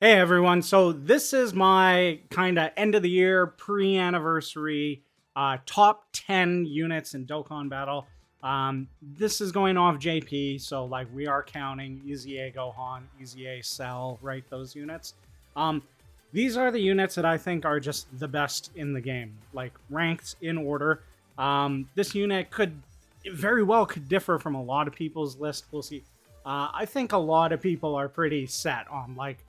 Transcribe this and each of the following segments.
Hey everyone, so this is my kind of end of the year pre-anniversary top 10 units in Dokkan Battle. This is going off JP, so like we are counting EZA Gohan, EZA Cell, right? Those units. Um, these are the units that I think are just the best in the game, like ranked in order. This unit could very well could differ from a lot of people's list. We'll see. I think a lot of people are pretty set on like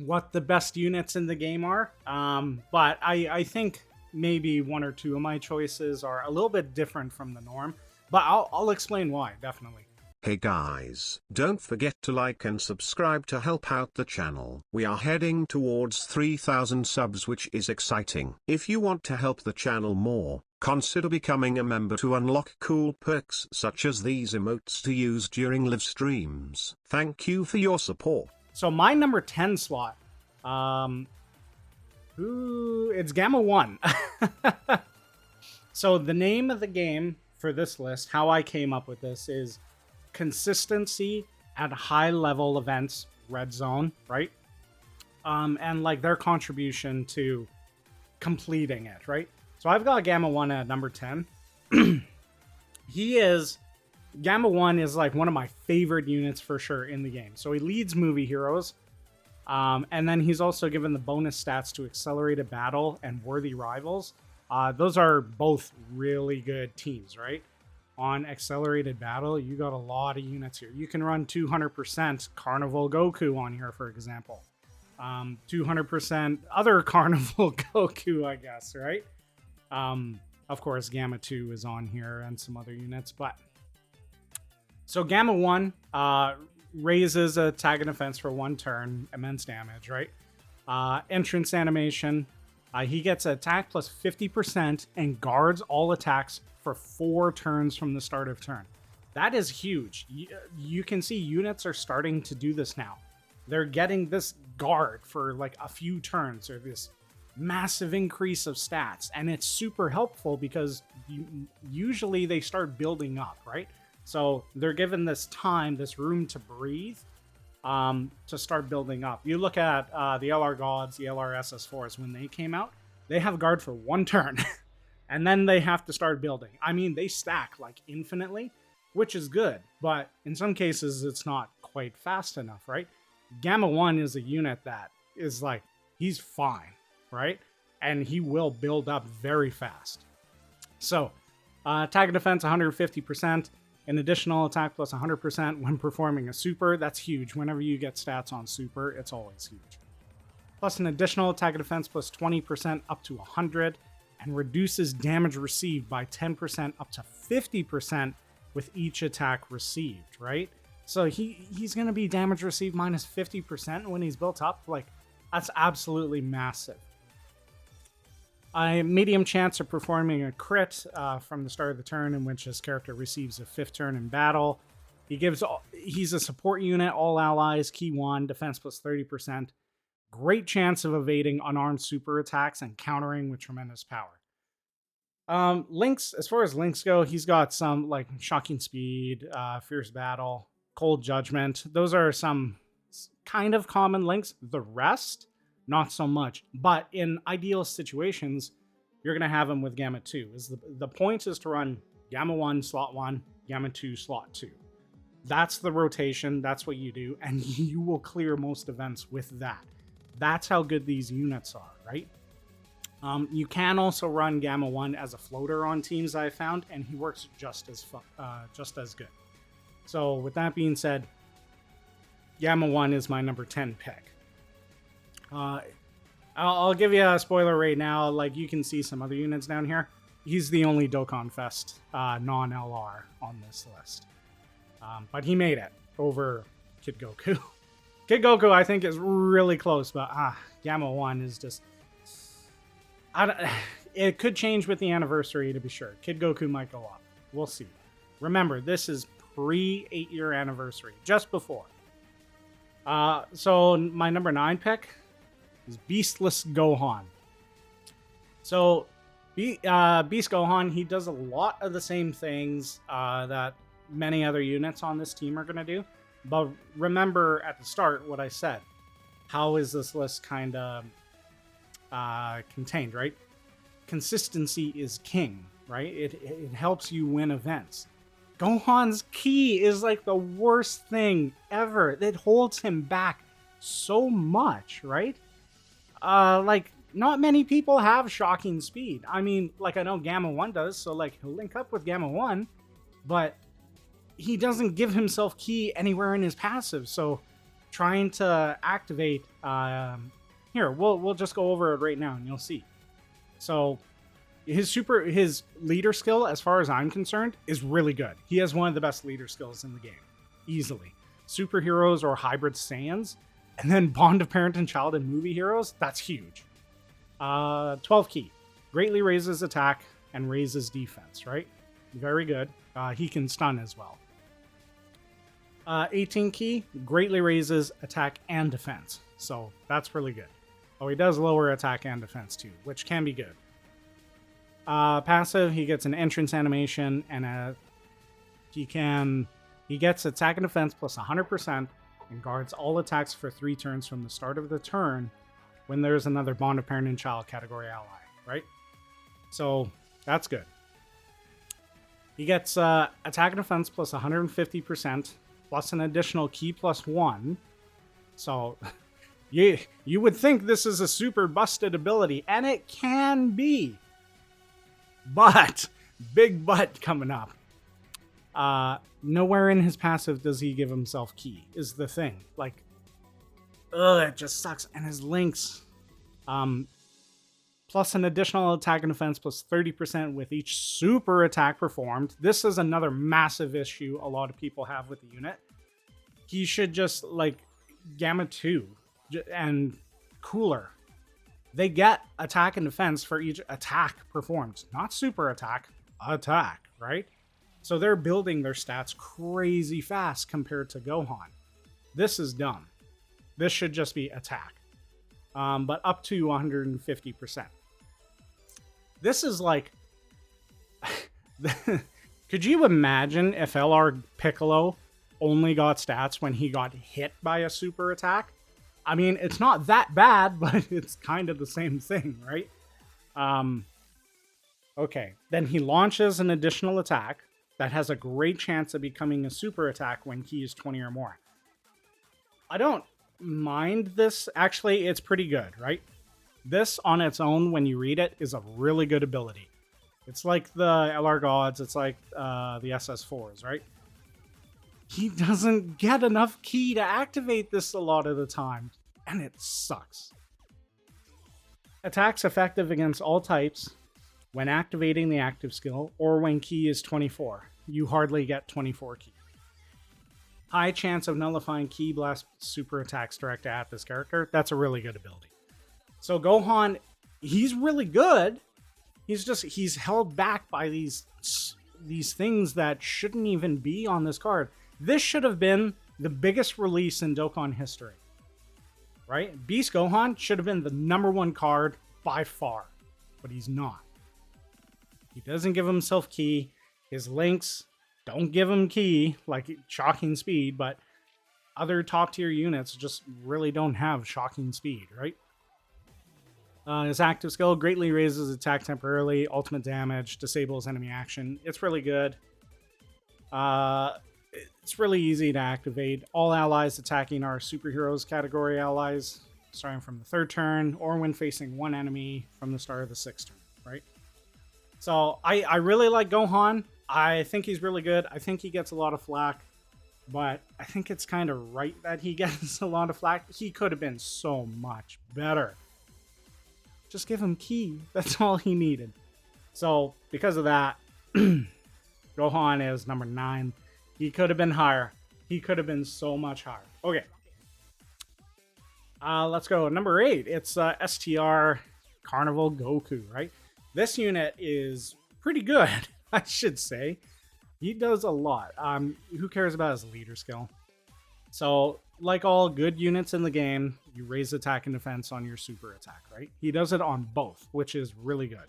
what the best units in the game are. But I think maybe one or two of my choices are a little bit different from the norm. But I'll explain why, definitely. Hey guys, don't forget to like and subscribe to help out the channel. We are heading towards 3,000 subs, which is exciting. If you want to help the channel more, consider becoming a member to unlock cool perks such as these emotes to use during live streams. Thank you for your support. So my number 10 slot, it's Gamma 1. So the name of the game for this list, how I came up with this, is consistency at high level events, red zone, right? And like their contribution to completing it, right? So I've got Gamma 1 at number 10. Gamma 1 is like one of my favorite units for sure in the game. So he leads movie heroes. And then he's also given the bonus stats to accelerated battle and worthy rivals. Those are both really good teams, right? On accelerated battle, you got a lot of units here. You can run 200% Carnival Goku on here, for example. 200% other Carnival Goku, I guess, right? Of course, Gamma 2 is on here and some other units, but so Gamma 1 raises attack and defense for 1 turn, immense damage, right? Entrance animation, he gets attack plus 50% and guards all attacks for 4 turns from the start of turn. That is huge. You can see units are starting to do this now. They're getting this guard for like a few turns or this massive increase of stats, and it's super helpful because usually they start building up, right? So they're given this time, this room to breathe, to start building up. You look at the LR Gods, the LR SS4s, when they came out, they have guard for 1 turn, and then they have to start building. I mean, they stack like infinitely, which is good, but in some cases it's not quite fast enough, right? Gamma 1 is a unit that is like, he's fine, right? And he will build up very fast. So, attack and defense 150%. An additional attack plus 100% when performing a super. That's huge. Whenever you get stats on super, it's always huge. Plus an additional attack and defense plus 20% up to 100, and reduces damage received by 10% up to 50% with each attack received, right? So he's going to be damage received minus 50% when he's built up. Like, that's absolutely massive. A medium chance of performing a crit from the start of the turn in which his character receives a 5th turn in battle. He's a support unit, all allies, key 1, defense plus 30%. Great chance of evading unarmed super attacks and countering with tremendous power. Links, as far as links go, he's got some like shocking speed, fierce battle, cold judgment. Those are some kind of common links. The rest, not so much, but in ideal situations, you're going to have them with Gamma 2. The point is to run Gamma 1, slot 1, Gamma 2, slot 2. That's the rotation, that's what you do, and you will clear most events with that. That's how good these units are, right? You can also run Gamma 1 as a floater on teams I found, and he works just as good. So with that being said, Gamma 1 is my number 10 pick. I'll give you a spoiler right now. Like, you can see some other units down here. He's the only Dokkan Fest non-LR on this list. But he made it over Kid Goku. Kid Goku, I think, is really close, but Gamma 1 is just... it could change with the anniversary, to be sure. Kid Goku might go up. We'll see. Remember, this is pre-8-year anniversary, just before. So my number 9 pick is Beastless Gohan. So Beast Gohan, he does a lot of the same things that many other units on this team are going to do. But remember at the start what I said. how is this list kind of contained, right? Consistency is king, right? It helps you win events. Gohan's ki is like the worst thing ever. It holds him back so much, right? Like not many people have shocking speed. I mean, like I know Gamma 1 does, so like he'll link up with Gamma 1, but he doesn't give himself ki anywhere in his passive. So trying to activate here, we'll just go over it right now and you'll see. So his leader skill, as far as I'm concerned, is really good. He has one of the best leader skills in the game, easily. Superheroes or hybrid Saiyans, and then bond of parent and child and movie heroes, that's huge. 12 ki, greatly raises attack and raises defense, right? Very good. He can stun as well. 18 ki, greatly raises attack and defense, so that's really good. Oh, he does lower attack and defense too, which can be good. Passive, he gets an entrance animation and he gets attack and defense plus 100% and guards all attacks for 3 turns from the start of the turn when there's another bond of parent and child category ally, right? So that's good. He gets attack and defense plus 150% plus an additional ki plus 1. So you would think this is a super busted ability, and it can be. But, big but coming up. Nowhere in his passive does he give himself ki, is the thing. Like, it just sucks. And his links, plus an additional attack and defense plus 30% with each super attack performed. This is another massive issue a lot of people have with the unit. He should just, like, Gamma 2 and Cooler. They get attack and defense for each attack performed. Not super attack, right? So they're building their stats crazy fast compared to Gohan. This is dumb. This should just be attack. But up to 150%. This is like... Could you imagine if LR Piccolo only got stats when he got hit by a super attack? I mean, it's not that bad, but it's kind of the same thing, right? Okay, then he launches an additional attack that has a great chance of becoming a super attack when ki is 20 or more. I don't mind this. Actually, it's pretty good, right? This on its own, when you read it, is a really good ability. It's like the LR Gods, it's like the SS4s, right? He doesn't get enough ki to activate this a lot of the time, and it sucks. Attacks effective against all types when activating the active skill or when ki is 24. You hardly get 24 ki. High chance of nullifying ki blast super attacks directed at this character. That's a really good ability. So Gohan, he's really good. He's held back by these things that shouldn't even be on this card. This should have been the biggest release in Dokkan history, right? Beast Gohan should have been the #1 card by far, but he's not. He doesn't give himself ki. His links don't give him ki, like shocking speed, but other top tier units just really don't have shocking speed, right? His active skill greatly raises attack temporarily, ultimate damage, disables enemy action. It's really good. It's really easy to activate. All allies attacking are superheroes category allies, starting from the 3rd turn, or when facing one enemy from the start of the 6th turn, right? So I really like Gohan. I think he's really good. I think he gets a lot of flack, but I think it's kind of right that he gets a lot of flack. He could have been so much better. Just give him ki. That's all he needed. So because of that, Gohan is number 9. He could have been higher. He could have been so much higher. Okay. Let's go. Number 8. It's STR Carnival Goku, right? This unit is pretty good, I should say. He does a lot. Who cares about his leader skill? So, like all good units in the game, you raise attack and defense on your super attack, right? He does it on both, which is really good.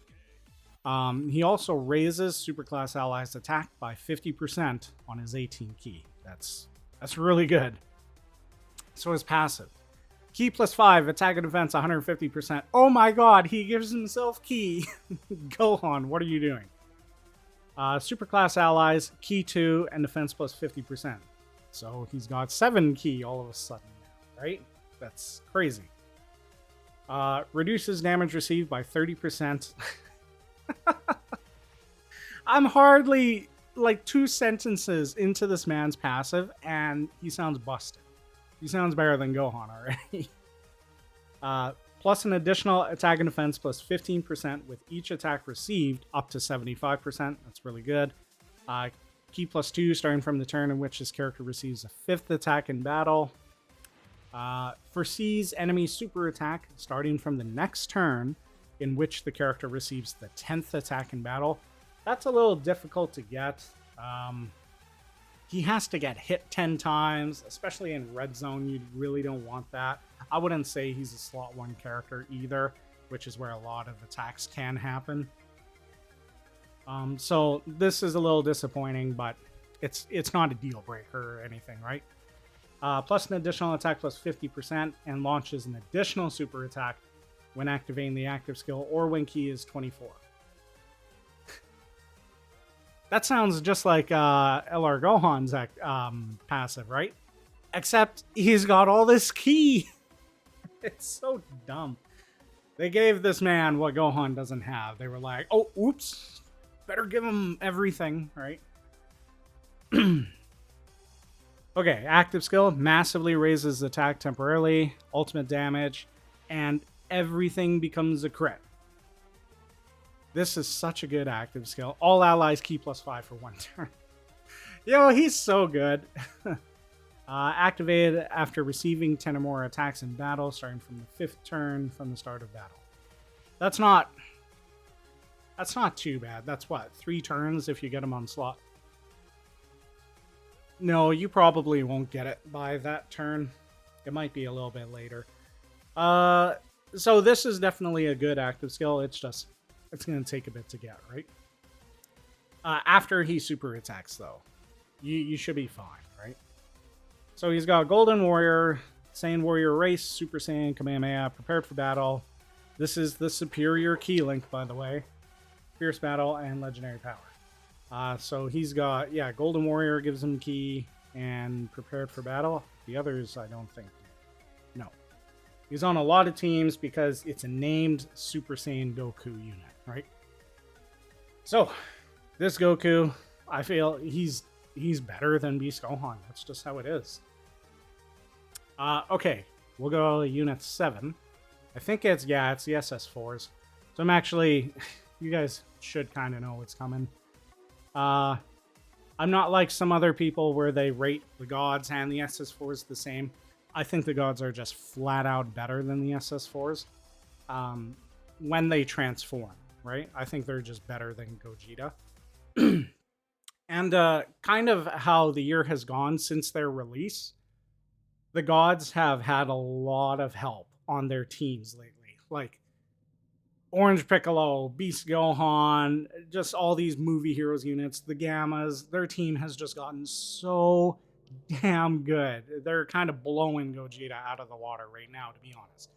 He also raises superclass allies attack by 50% on his 18 ki. That's really good. So his passive. Ki plus 5, attack and defense 150%. Oh my god, he gives himself Ki. Gohan, what are you doing? Superclass allies, Ki 2, and defense plus 50%. So he's got 7 Ki all of a sudden, right? That's crazy. Reduces damage received by 30%. I'm hardly like 2 sentences into this man's passive, and he sounds busted. He sounds better than Gohan already. Plus an additional attack and defense plus 15% with each attack received up to 75%. That's really good. Ki plus 2 starting from the turn in which this character receives a 5th attack in battle. Foresees enemy super attack starting from the next turn in which the character receives the 10th attack in battle. That's a little difficult to get. He has to get hit 10 times, especially in red zone. You really don't want that. I wouldn't say he's a slot 1 character either, which is where a lot of attacks can happen. So this is a little disappointing, but it's not a deal breaker or anything, right? Plus an additional attack plus 50% and launches an additional super attack when activating the active skill or when Ki is 24. That sounds just like LR Gohan's passive, right? Except he's got all this Ki. It's so dumb. They gave this man what Gohan doesn't have. They were like, oh, oops. Better give him everything, right? Okay, active skill massively raises attack temporarily, ultimate damage, and everything becomes a crit. This is such a good active skill. All allies Ki plus 5 for 1 turn. Yo, he's so good. Activated after receiving 10 or more attacks in battle, starting from the 5th turn from the start of battle. That's not too bad. That's what, 3 turns if you get him on slot. No, you probably won't get it by that turn. It might be a little bit later. So this is definitely a good active skill. It's going to take a bit to get, right? After he super attacks, though, you should be fine, right? So he's got Golden Warrior, Saiyan Warrior Race, Super Saiyan, Kamehameha, Prepared for Battle. This is the superior Ki Link, by the way. Fierce Battle and Legendary Power. So he's got, Golden Warrior gives him Ki and Prepared for Battle. The others, I don't think. No. He's on a lot of teams because it's a named Super Saiyan Goku unit, right? So, this Goku, I feel he's better than Beast Gohan. That's just how it is. Okay, we'll go to Unit 7. I think it's the SS4s. So I'm actually, you guys should kind of know what's coming. I'm not like some other people where they rate the gods and the SS4s the same. I think the gods are just flat out better than the SS4s when they transform, right? I think they're just better than Gogeta. And kind of how the year has gone since their release, the gods have had a lot of help on their teams lately. Like Orange Piccolo, Beast Gohan, just all these movie heroes units, the Gammas, their team has just gotten so damn good. They're kind of blowing Gogeta out of the water right now, to be honest.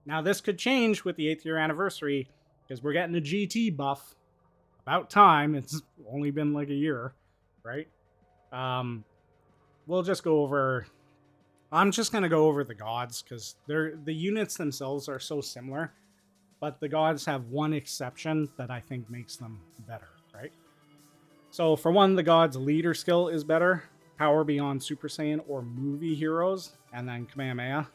Now, this could change with the 8th year anniversary because we're getting a GT buff. About time. It's only been like a year, right? We'll just go over... I'm just going to go over the gods because the units themselves are so similar, but the gods have one exception that I think makes them better, right? So for one, the gods' leader skill is better. Power beyond Super Saiyan or movie heroes, and then Kamehameha.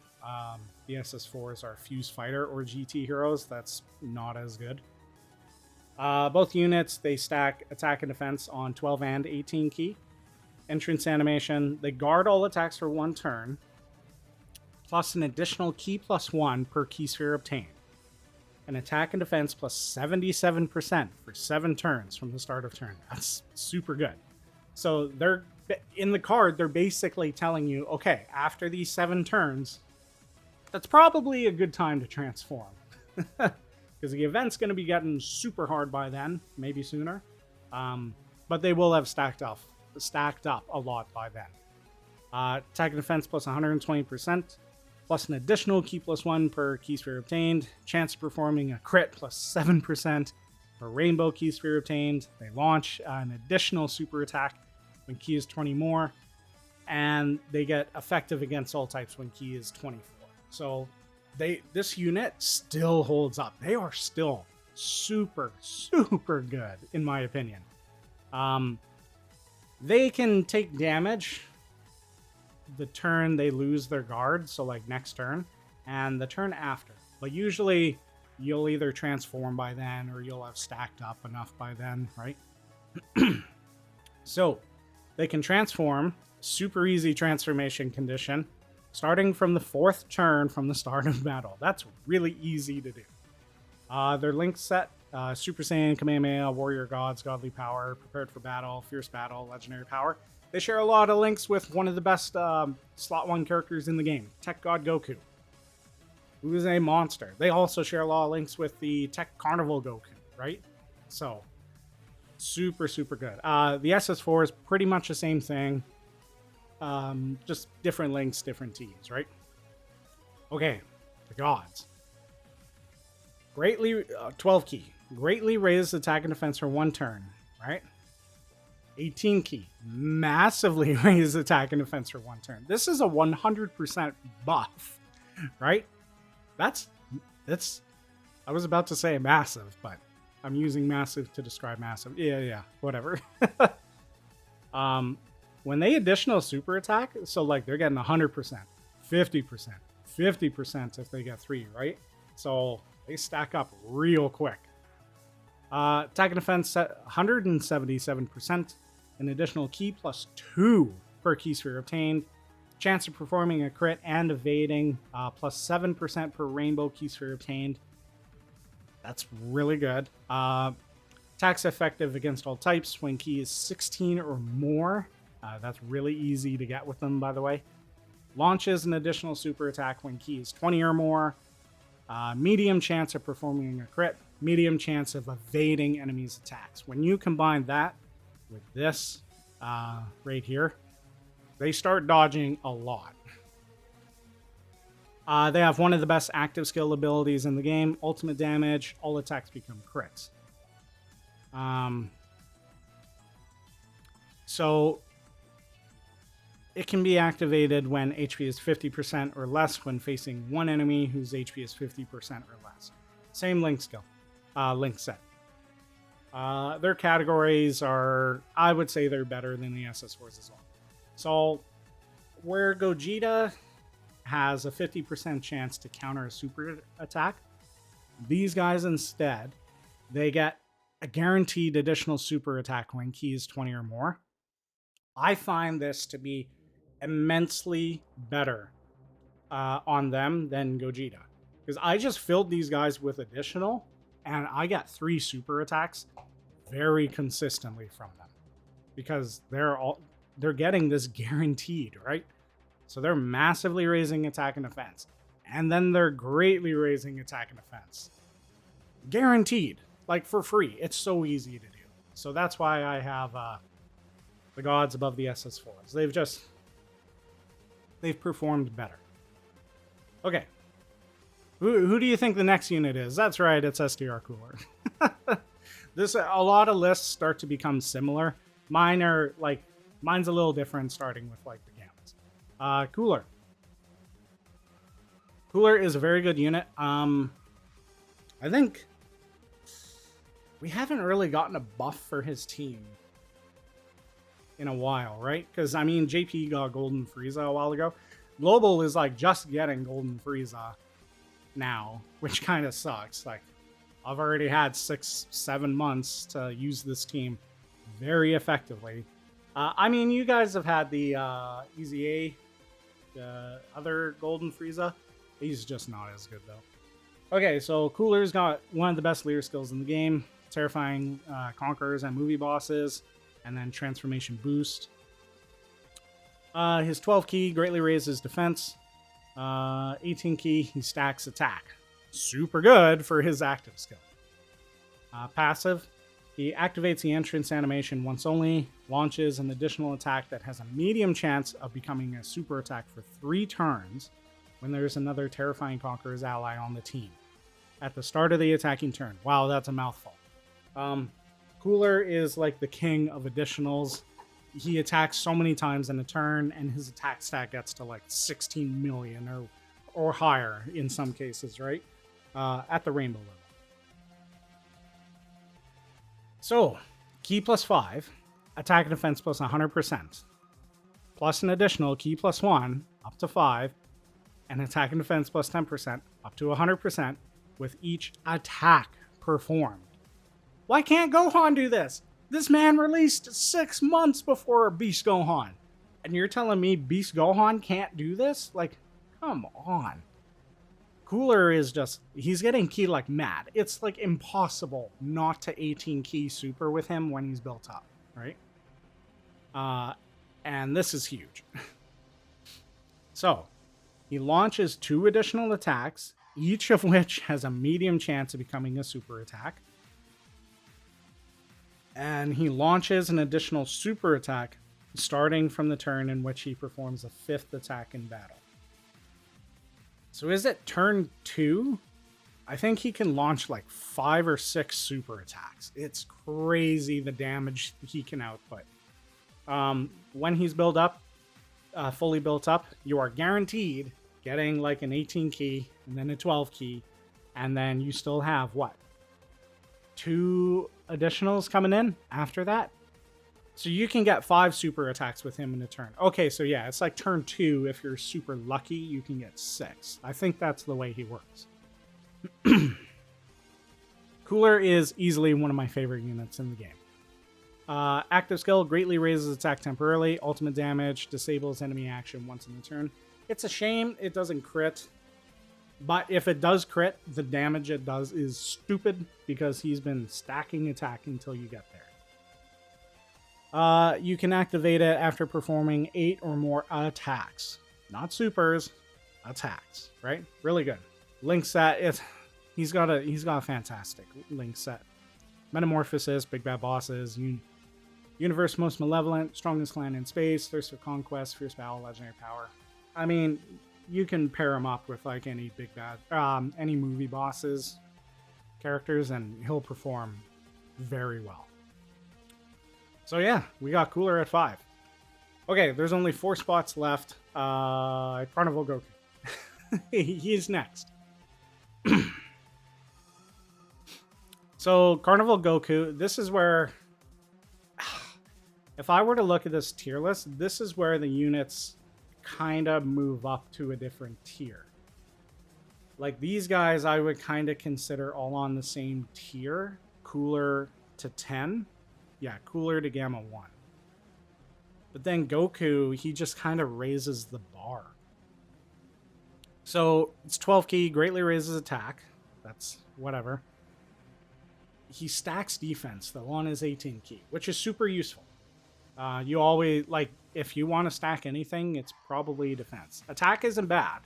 The SS4s are Fuse Fighter or GT heroes. That's not as good. Both units, they stack attack and defense on 12 and 18 Ki. Entrance animation, they guard all attacks for 1 turn, plus an additional Ki plus 1 per Ki sphere obtained. An attack and defense plus 77% for 7 turns from the start of turn. That's super good. So they're in the card, they're basically telling you, okay, after these 7 turns, that's probably a good time to transform. Because the event's going to be getting super hard by then, maybe sooner. But they will have stacked up a lot by then. Attack and defense plus 120%. plus an additional key +1 per key sphere obtained, chance of performing a crit plus 7% per rainbow key sphere obtained. They launch an additional super attack when key is 20 more, and they get effective against all types when key is 24. So this unit still holds up. They are still super good in my opinion. They can take damage the turn they lose their guard, so like next turn and the turn after, but usually you'll either transform by then or you'll have stacked up enough by then, right? So they can transform, super easy transformation condition, starting from the 4th turn from the start of battle. That's really easy to do. Their link set, Super Saiyan, Kamehameha, Warrior Gods, Godly Power, Prepared for Battle, Fierce Battle, Legendary Power. They share a lot of links with one of the best Slot 1 characters in the game, Tech God Goku, who is a monster. They also share a lot of links with the Tech Carnival Goku, right? So, super good. The SS4 is pretty much the same thing. Just different links, different teams, right? Okay, the gods. Greatly, 12 key. Greatly raise attack and defense for 1 turn, right? 18 key. Massively raise attack and defense for 1 turn. This is a 100% buff, right? That's, I was about to say massive, but I'm using massive to describe massive. Yeah, whatever. When they additional super attack, so like they're getting 100%, 50%, 50% if they get 3, right? So they stack up real quick. Attack and defense set 177%, an additional key +2 per key sphere obtained, chance of performing a crit and evading, +7% per rainbow key sphere obtained. That's really good. Attacks effective against all types when key is 16 or more. That's really easy to get with them, by the way. Launches an additional super attack when key is 20 or more. Medium chance of performing a crit. Medium chance of evading enemies' attacks. When you combine that with this right here, they start dodging a lot. They have one of the best active skill abilities in the game. Ultimate damage. All attacks become crits. So it can be activated when HP is 50% or less when facing one enemy whose HP is 50% or less. Same link skill, link set. Their categories are, I would say they're better than the SS4s as well. So where Gogeta has a 50% chance to counter a super attack, these guys instead, they get a guaranteed additional super attack when key is 20 or more. I find this to be immensely better on them than Gogeta, because I just filled these guys with additional and I got 3 super attacks very consistently from them, because they're getting this guaranteed, right? So they're massively raising attack and defense, and then they're greatly raising attack and defense, guaranteed, like for free. It's so easy to do. So that's why I have the gods above the SS4s. They've performed better. Okay. Who do you think the next unit is? That's right, it's SDR Cooler. A lot of lists start to become similar. Mine's a little different, starting with like the Gammas. Cooler. Cooler is a very good unit. I think we haven't really gotten a buff for his team in a while, right? Because, I mean, JP got Golden Frieza a while ago. Global is, like, just getting Golden Frieza now, which kind of sucks. Like, I've already had 6-7 months to use this team very effectively. I mean, you guys have had the Easy A, the other Golden Frieza. He's just not as good, though. Okay, so Cooler's got one of the best leader skills in the game. Terrifying conquerors and movie bosses. And then transformation boost. His 12 key greatly raises defense. 18 key, he stacks attack. Super good for his active skill. Passive, he activates the entrance animation once only, launches an additional attack that has a medium chance of becoming a super attack for 3 turns, when there's another Terrifying Conqueror's ally on the team at the start of the attacking turn. Wow, that's a mouthful. Cooler is like the king of additionals. He attacks so many times in a turn, and his attack stat gets to like 16 million or higher in some cases, right? At the rainbow level. So, key +5, attack and defense plus 100%, plus an additional key +1 up to 5, and attack and defense plus 10% up to 100% with each attack performed. Why can't Gohan do this? This man released 6 months before Beast Gohan. And you're telling me Beast Gohan can't do this? Like, come on. Cooler is just, he's getting key like mad. It's like impossible not to 18 key super with him when he's built up, right? And this is huge. So, he launches 2 additional attacks, each of which has a medium chance of becoming a super attack. And he launches an additional super attack starting from the turn in which he performs a 5th attack in battle. So is it turn 2? I think he can launch like 5 or 6 super attacks. It's crazy the damage he can output. When he's built up, fully built up, you are guaranteed getting like an 18 key and then a 12 key. And then you still have what? 2 additionals coming in after that. So you can get 5 super attacks with him in a turn. Okay, so yeah, it's like turn 2. If you're super lucky, you can get 6. I think that's the way he works. Cooler is easily one of my favorite units in the game. Active skill greatly raises attack temporarily. Ultimate damage disables enemy action once in the turn. It's a shame it doesn't crit. But if it does crit, the damage it does is stupid because he's been stacking attack until you get there. You can activate it after performing 8 or more attacks. Not supers, attacks, right? Really good. Link set, he's got a fantastic link set. Metamorphosis, big bad bosses, universe most malevolent, strongest clan in space, thirst for conquest, fierce battle, legendary power. I mean, you can pair him up with like any big bad, any movie bosses characters, and he'll perform very well. So yeah, we got Cooler at 5. Okay, there's only 4 spots left. Carnival Goku. He's next. So Carnival Goku, this is where, if I were to look at this tier list, this is where the units kind of move up to a different tier. Like these guys I would kind of consider all on the same tier. Cooler to 10. Yeah, Cooler to Gamma 1. But then Goku, he just kind of raises the bar. So it's 12 key, greatly raises attack. That's whatever. He stacks defense though on his 18 key, which is super useful. You always, like, if you want to stack anything, it's probably defense. Attack isn't bad,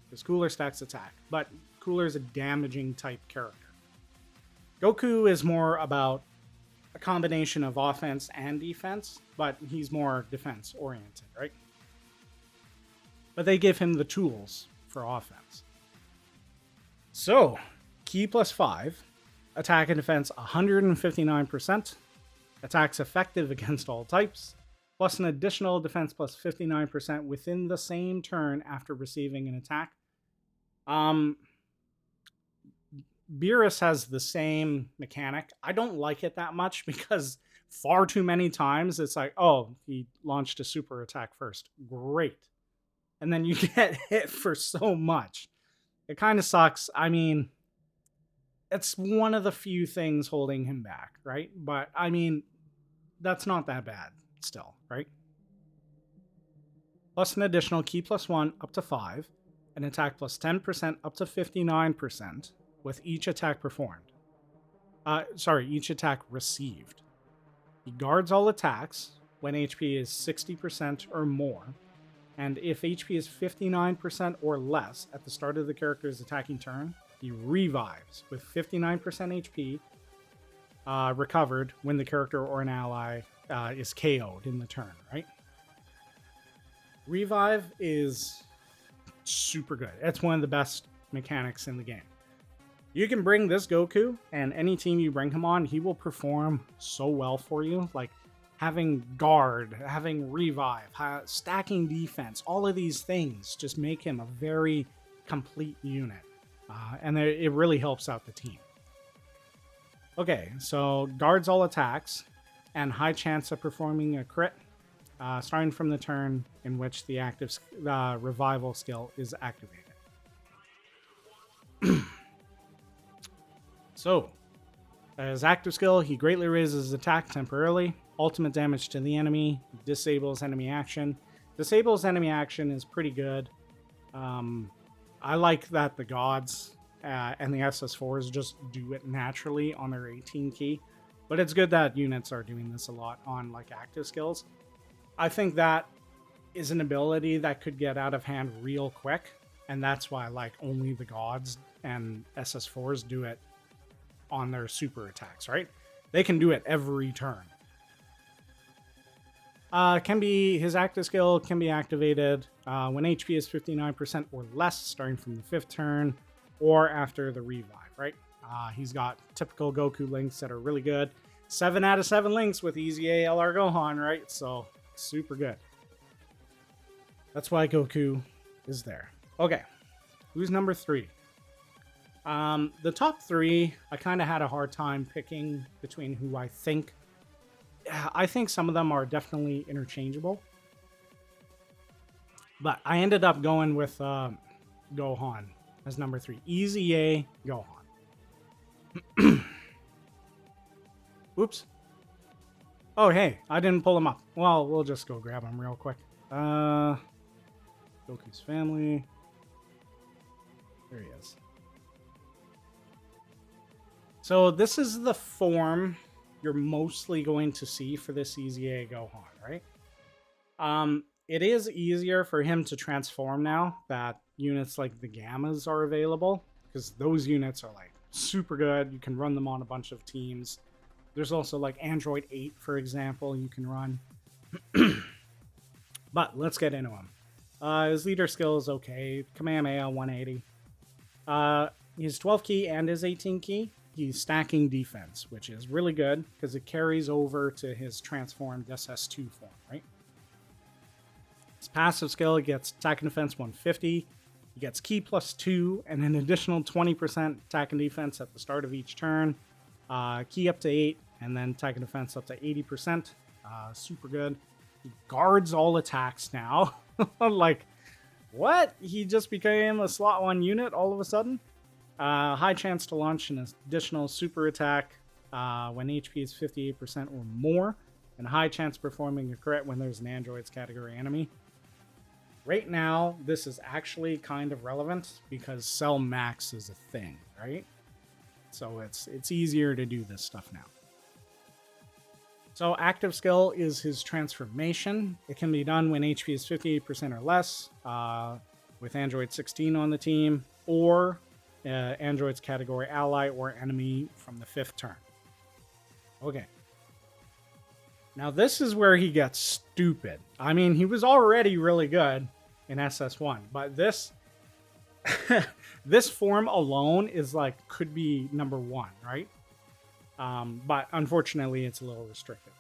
because Cooler stacks attack, but Cooler is a damaging type character. Goku is more about a combination of offense and defense, but he's more defense oriented, right? But they give him the tools for offense. So, key +5, attack and defense 159%, attacks effective against all types, plus an additional defense plus 59% within the same turn after receiving an attack. Beerus has the same mechanic. I don't like it that much because far too many times it's like, oh, he launched a super attack first. Great. And then you get hit for so much. It kind of sucks. I mean, it's one of the few things holding him back, right? But, I mean, that's not that bad still, right? Plus an additional key +1 up to 5, an attack plus 10% up to 59% with each attack performed. Each attack received. He guards all attacks when HP is 60% or more, and if HP is 59% or less at the start of the character's attacking turn, he revives with 59% HP recovered when the character or an ally is KO'd in the turn, right? Revive is super good. It's one of the best mechanics in the game. You can bring this Goku, and any team you bring him on, he will perform so well for you. Like having guard, having revive, stacking defense, all of these things just make him a very complete unit. And it really helps out the team. Okay, so guards all attacks and high chance of performing a crit starting from the turn in which the active revival skill is activated. So, as active skill, he greatly raises his attack temporarily, ultimate damage to the enemy, disables enemy action. Disables enemy action is pretty good. I like that the gods and the SS4s just do it naturally on their 18 key, but it's good that units are doing this a lot on like active skills. I think that is an ability that could get out of hand real quick, and that's why like only the gods and SS4s do it on their super attacks, right? They can do it every turn. His active skill can be activated when HP is 59% or less, starting from the 5th turn, or after the revive, right? He's got typical Goku links that are really good. 7 out of 7 links with Easy A LR Gohan, right? So, super good. That's why Goku is there. Okay, who's number 3? The top 3, I kind of had a hard time picking between who I think. I think some of them are definitely interchangeable. But I ended up going with Gohan as number 3. Easy A Gohan. Oops. Oh, hey, I didn't pull him up. Well, we'll just go grab him real quick. Goku's family. There he is. So this is the form you're mostly going to see for this Easy A Gohan, right? It is easier for him to transform now that units like the Gammas are available, because those units are like super good. You can run them on a bunch of teams. There's also like Android 8, for example, you can run. But let's get into him. His leader skill is okay. Kamehameha 180. His 12 key and his 18 key. He's stacking defense, which is really good because it carries over to his transformed SS2 form, right? His passive skill gets attack and defense 150. He gets key plus 2 and an additional 20% attack and defense at the start of each turn. Key up to 8, and then attack and defense up to 80%. Super good. He guards all attacks now. Like, what? He just became a slot 1 unit all of a sudden? High chance to launch an additional super attack when HP is 58% or more, and high chance performing a crit when there's an androids category enemy. Right now, this is actually kind of relevant because Cell Max is a thing, right? So it's easier to do this stuff now. So active skill is his transformation. It can be done when HP is 58% or less, with Android 16 on the team, or Android's category ally or enemy from the 5th turn. Okay. Now this is where he gets stupid. I mean, he was already really good in SS1, but this this form alone is like, could be number 1, right? But unfortunately, it's a little restricted.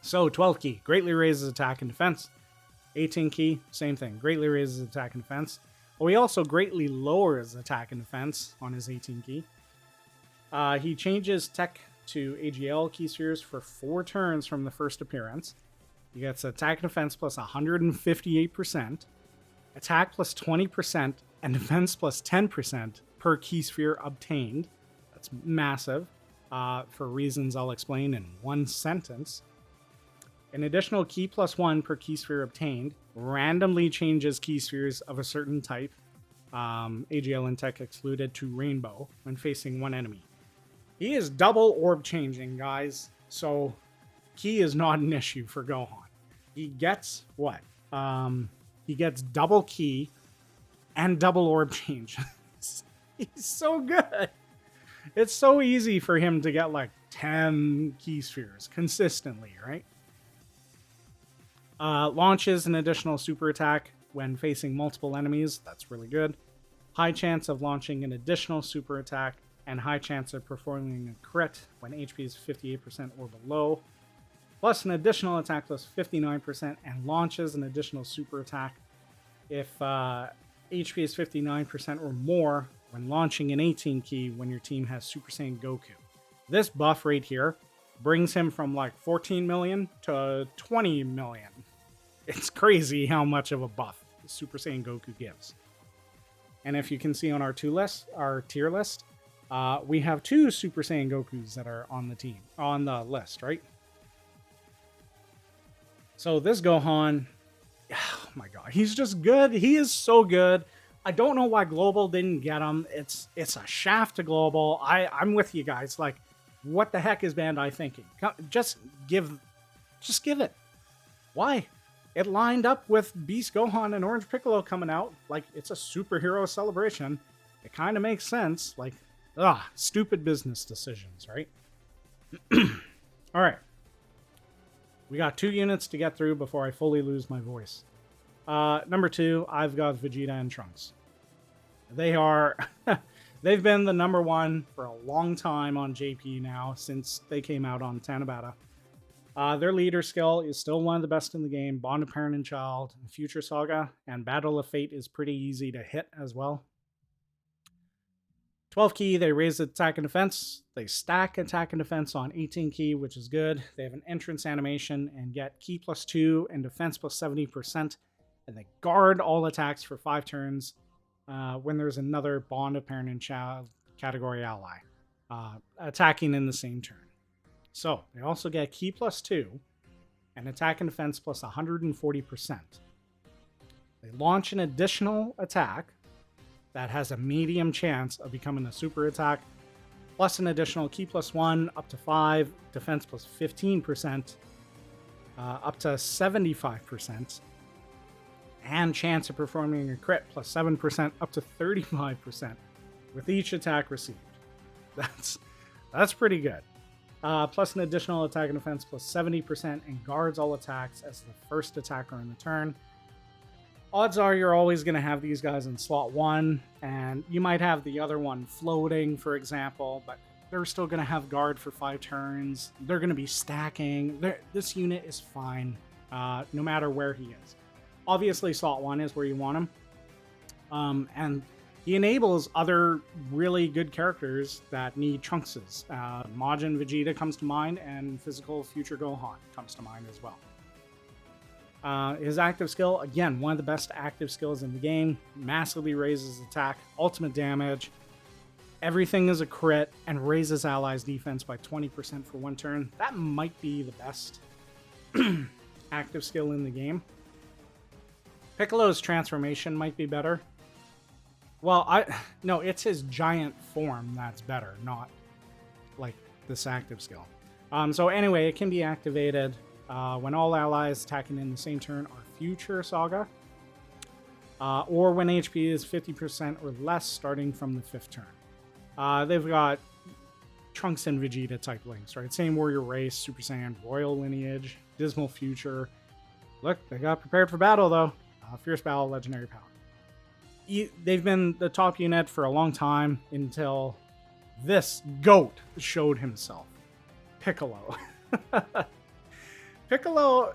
So 12 key, greatly raises attack and defense. 18 key, same thing, greatly raises attack and defense. Well, he also greatly lowers attack and defense on his 18 key. He changes tech to AGL key spheres for 4 turns from the first appearance. He gets attack and defense plus 158%, attack plus 20%, and defense plus 10% per key sphere obtained. That's massive, for reasons I'll explain in one sentence. An additional key plus 1 per key sphere obtained randomly changes key spheres of a certain type, AGL and tech excluded, to rainbow when facing one enemy. He is double orb changing, guys, so key is not an issue for Gohan. He gets what? He gets double key and double orb change. He's so good. It's so easy for him to get like 10 key spheres consistently, right? Launches an additional super attack when facing multiple enemies. That's really good. High chance of launching an additional super attack, and high chance of performing a crit when HP is 58% or below. Plus an additional attack plus 59%, and launches an additional super attack if HP is 59% or more when launching an 18 key when your team has Super Saiyan Goku. This buff right here brings him from like 14 million to 20 million. It's crazy how much of a buff Super Saiyan Goku gives. And if you can see on our tier list, we have 2 Super Saiyan Gokus that are on the list, right? So this Gohan, oh my god, he's just good. He is so good. I don't know why Global didn't get him. It's a shaft to Global. I'm with you guys. Like, what the heck is Bandai thinking? Just give it. Why? It lined up with Beast Gohan and Orange Piccolo coming out. Like, it's a superhero celebration. It kind of makes sense. Like, stupid business decisions, right? All right. We got 2 units to get through before I fully lose my voice. Number 2, I've got Vegeta and Trunks. They've been the number 1 for a long time on JP now, since they came out on Tanabata. Their leader skill is still one of the best in the game. Bond of Parent and Child, Future Saga, and Battle of Fate is pretty easy to hit as well. 12 key, they raise attack and defense. They stack attack and defense on 18 key, which is good. They have an entrance animation and get key plus 2 and defense plus 70%. And they guard all attacks for 5 turns when there's another Bond of Parent and Child category ally attacking in the same turn. So they also get key plus 2 and attack and defense plus 140%. They launch an additional attack that has a medium chance of becoming a super attack, plus an additional key plus 1 up to 5, defense plus 15%, up to 75%, and chance of performing a crit plus 7% up to 35% with each attack received. That's pretty good. Plus an additional attack and defense plus 70% and guards all attacks as the first attacker in the turn. Odds are you're always going to have these guys in slot 1, and you might have the other one floating, for example, but they're still going to have guard for 5 turns. They're going to be stacking. This unit is fine, no matter where he is. Obviously, slot 1 is where you want him. And he enables other really good characters that need Trunkses. Majin Vegeta comes to mind, and Physical Future Gohan comes to mind as well. His active skill, again, one of the best active skills in the game. Massively raises attack, ultimate damage. Everything is a crit, and raises allies' defense by 20% for 1 turn. That might be the best active skill in the game. Piccolo's transformation might be better. Well, no, it's his giant form that's better, not like this active skill. So anyway, it can be activated when all allies attacking in the same turn are Future Saga, or when HP is 50% or less starting from the 5th turn. They've got Trunks and Vegeta type links, right? Same warrior race, Super Saiyan, royal lineage, dismal future. Look, they got prepared for battle though. Fierce battle, legendary power. They've been the top unit for a long time until this GOAT showed himself. Piccolo. Piccolo.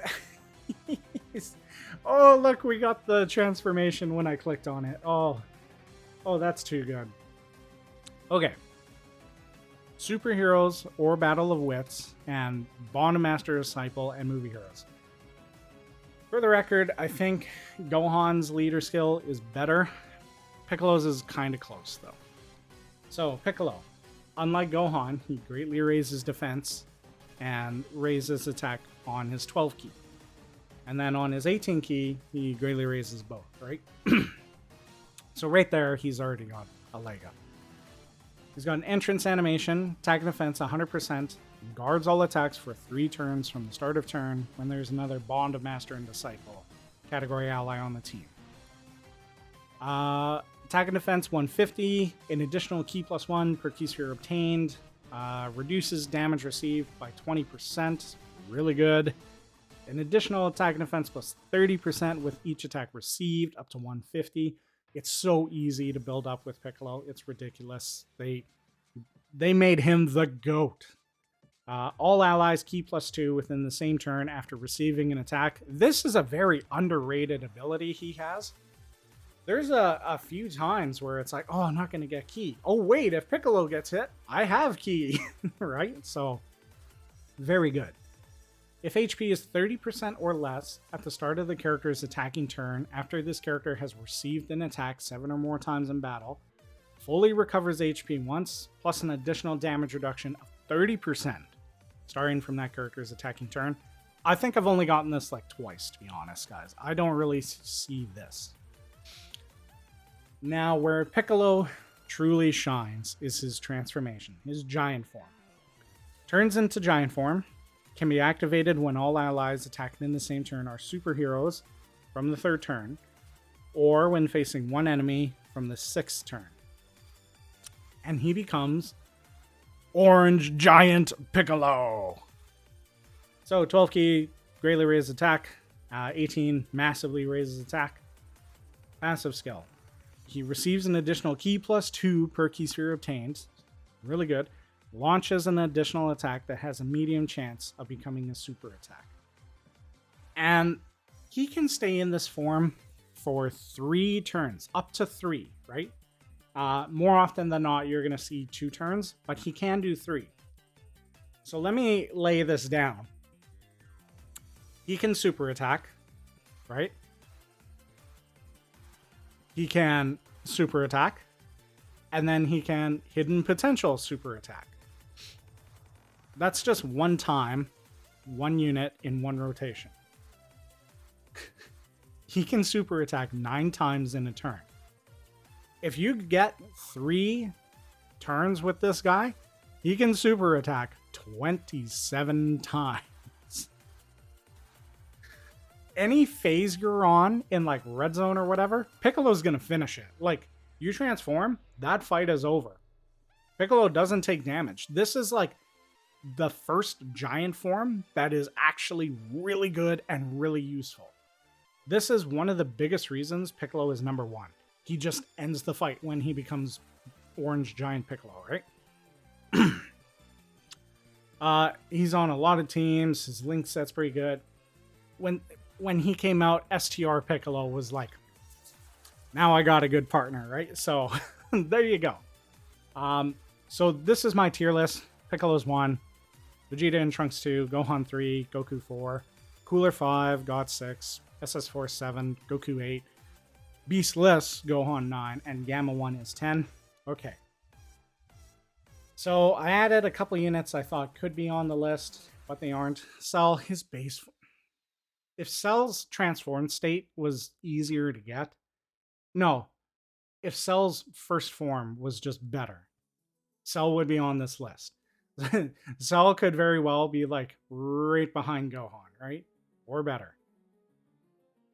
Oh, look, we got the transformation when I clicked on it. Oh, that's too good. Okay. Superheroes or Battle of Wits and Bond of Master Disciple and Movie Heroes. For the record, I think Gohan's leader skill is better. Piccolo's is kind of close, though. So, Piccolo. Unlike Gohan, he greatly raises defense and raises attack on his 12 key. And then on his 18 key, he greatly raises both, right? So right there, he's already got a leg up. He's got an entrance animation, attack and defense 100%, guards all attacks for 3 turns from the start of turn when there's another Bond of Master and Disciple category ally on the team. Attack and defense 150, an additional key plus 1 per key sphere obtained, reduces damage received by 20%, really good. an additional attack and defense plus 30% with each attack received, up to 150. It's so easy to build up with Piccolo. It's ridiculous. They made him the GOAT. All allies key +2 within the same turn after receiving an attack. This is a very underrated ability he has. There's a few times where it's like, oh, I'm not going to get key. Oh, wait, if Piccolo gets hit, I have key, right? So, very good. If HP is 30% or less at the start of the character's attacking turn, after this character has received an attack 7 or more times in battle, fully recovers HP once, plus an additional damage reduction of 30%, starting from that character's attacking turn. I think I've only gotten this like twice, to be honest, guys. I don't really see this. Now, where Piccolo truly shines is his transformation, his giant form. Turns into giant form, can be activated when all allies attacking in the same turn are superheroes from the 3rd turn, or when facing one enemy from the 6th turn. And he becomes Orange Giant Piccolo. So 12 key, greatly raises attack, 18 massively raises attack, passive skill. He receives an additional key +2 per key sphere obtained, really good. Launches an additional attack that has a medium chance of becoming a super attack. And he can stay in this form for 3 turns, up to 3, right? More often than not, you're going to see 2 turns, but he can do 3. So let me lay this down. He can super attack, right? He can super attack, and then he can hidden potential super attack. That's just one time, one unit in one rotation. He can super attack 9 times in a turn. If you get 3 turns with this guy, he can super attack 27 times. Any phase you're on in like red zone or whatever, Piccolo's gonna finish it. Like, you transform, that fight is over. Piccolo doesn't take damage. This is like the first giant form that is actually really good and really useful. This is one of the biggest reasons Piccolo is number 1. He just ends the fight when he becomes Orange Giant Piccolo, right? He's on a lot of teams. His link set's pretty good. When he came out, STR Piccolo was like, now I got a good partner, right? So there you go. So this is my tier list. Piccolo's 1, Vegeta and Trunks 2, Gohan 3, Goku 4, Cooler 5, God 6, SS4 7, Goku 8, Beastless Gohan 9, and Gamma 1 is 10. Okay. So I added a couple units I thought could be on the list, but they aren't. Cell, his base. If Cell's transformed state was easier to get, no. If Cell's first form was just better, Cell would be on this list. Cell could very well be like right behind Gohan, right? Or better.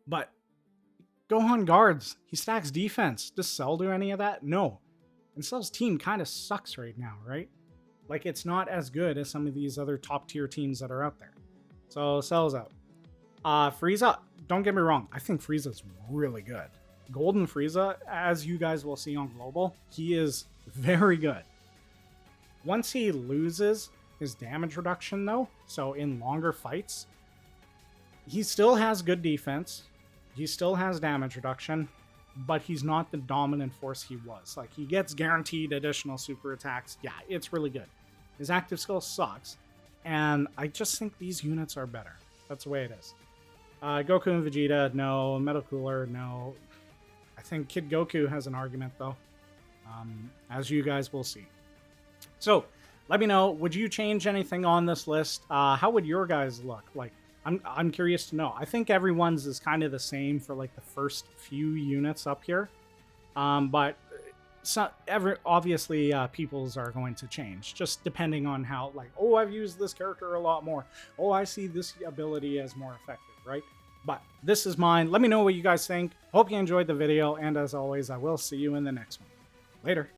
But Gohan guards. He stacks defense. Does Cell do any of that? No. And Cell's team kind of sucks right now, right? Like, it's not as good as some of these other top tier teams that are out there. So Cell's out. Frieza, don't get me wrong. I think Frieza's really good. Golden Frieza, as you guys will see on Global, he is very good. Once he loses his damage reduction, though, so in longer fights, he still has good defense. He still has damage reduction, but he's not the dominant force he was. Like, he gets guaranteed additional super attacks. Yeah, it's really good. His active skill sucks, and I just think these units are better. That's the way it is. Goku and Vegeta, no. Metal Cooler, no. I think Kid Goku has an argument, though, as you guys will see. So, let me know, would you change anything on this list? How would your guys look? Like, I'm curious to know. I think everyone's is kind of the same for like the first few units up here, but obviously people's are going to change just depending on how, like, oh, I've used this character a lot more. Oh, I see this ability as more effective, right? But this is mine. Let me know what you guys think. Hope you enjoyed the video, and as always, I will see you in the next one. Later.